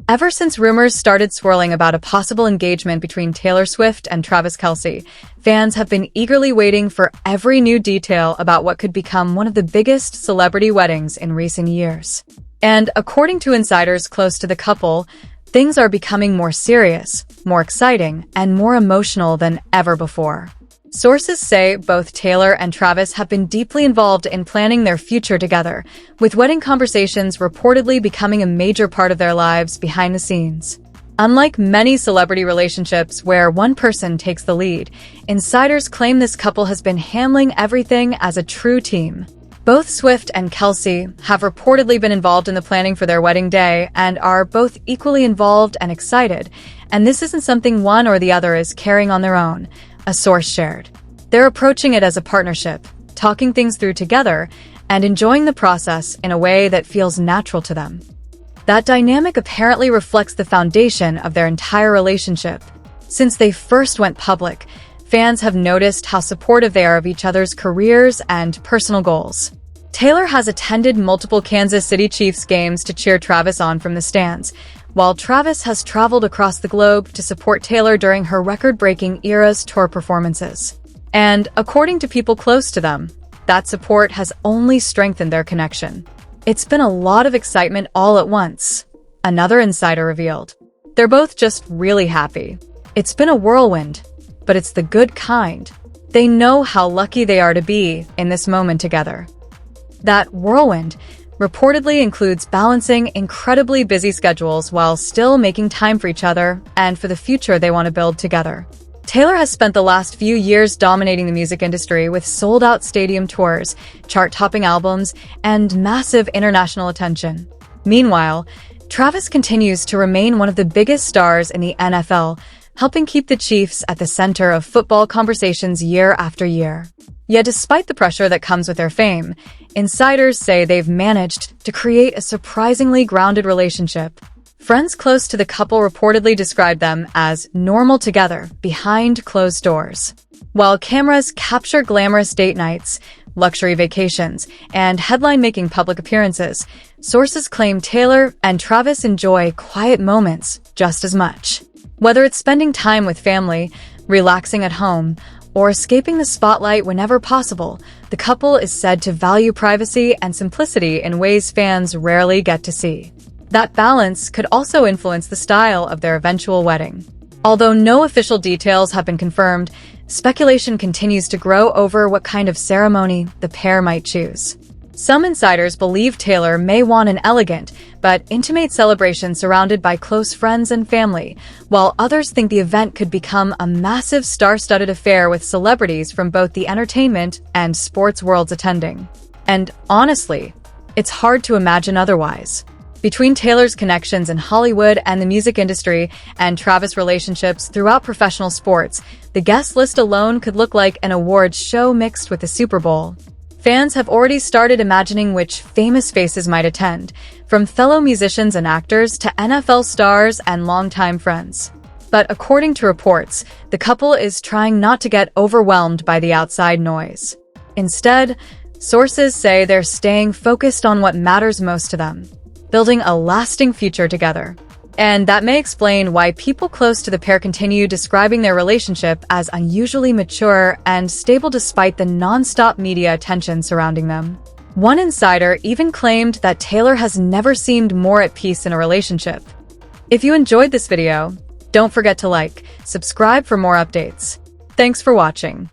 Ever since rumors started swirling about a possible engagement between Taylor Swift and Travis Kelce, fans have been eagerly waiting for every new detail about what could become one of the biggest celebrity weddings in recent years. And according to insiders close to the couple, things are becoming more serious, more exciting, and more emotional than ever before. Sources say both Taylor and Travis have been deeply involved in planning their future together, with wedding conversations reportedly becoming a major part of their lives behind the scenes. Unlike many celebrity relationships where one person takes the lead, insiders claim this couple has been handling everything as a true team. Both Swift and Kelce have reportedly been involved in the planning for their wedding day and are both equally involved and excited, and this isn't something one or the other is carrying on their own, a source shared. They're approaching it as a partnership, talking things through together, and enjoying the process in a way that feels natural to them. That dynamic apparently reflects the foundation of their entire relationship. Since they first went public, fans have noticed how supportive they are of each other's careers and personal goals. Taylor has attended multiple Kansas City Chiefs games to cheer Travis on from the stands, while Travis has traveled across the globe to support Taylor during her record-breaking Eras tour performances. And according to people close to them, that support has only strengthened their connection. It's been a lot of excitement all at once, another insider revealed. They're both just really happy. It's been a whirlwind, but it's the good kind. They know how lucky they are to be in this moment together. That whirlwind reportedly includes balancing incredibly busy schedules while still making time for each other and for the future they want to build together. Taylor has spent the last few years dominating the music industry with sold-out stadium tours, chart-topping albums, and massive international attention. Meanwhile, Travis continues to remain one of the biggest stars in the NFL, helping keep the Chiefs at the center of football conversations year after year. Yet despite the pressure that comes with their fame, insiders say they've managed to create a surprisingly grounded relationship. Friends close to the couple reportedly described them as normal together behind closed doors. While cameras capture glamorous date nights, luxury vacations, and headline-making public appearances, sources claim Taylor and Travis enjoy quiet moments just as much. Whether it's spending time with family, relaxing at home, or escaping the spotlight whenever possible, the couple is said to value privacy and simplicity in ways fans rarely get to see. That balance could also influence the style of their eventual wedding. Although no official details have been confirmed, speculation continues to grow over what kind of ceremony the pair might choose. Some insiders believe Taylor may want an elegant but intimate celebration surrounded by close friends and family, while others think the event could become a massive star-studded affair with celebrities from both the entertainment and sports worlds attending. And honestly, it's hard to imagine otherwise. Between Taylor's connections in Hollywood and the music industry and Travis' relationships throughout professional sports, the guest list alone could look like an awards show mixed with the Super Bowl. Fans have already started imagining which famous faces might attend, from fellow musicians and actors to NFL stars and longtime friends. But according to reports, the couple is trying not to get overwhelmed by the outside noise. Instead, sources say they're staying focused on what matters most to them, building a lasting future together. And that may explain why people close to the pair continue describing their relationship as unusually mature and stable despite the non-stop media attention surrounding them. One insider even claimed that Taylor has never seemed more at peace in a relationship. If you enjoyed this video, don't forget to like, subscribe for more updates. Thanks for watching.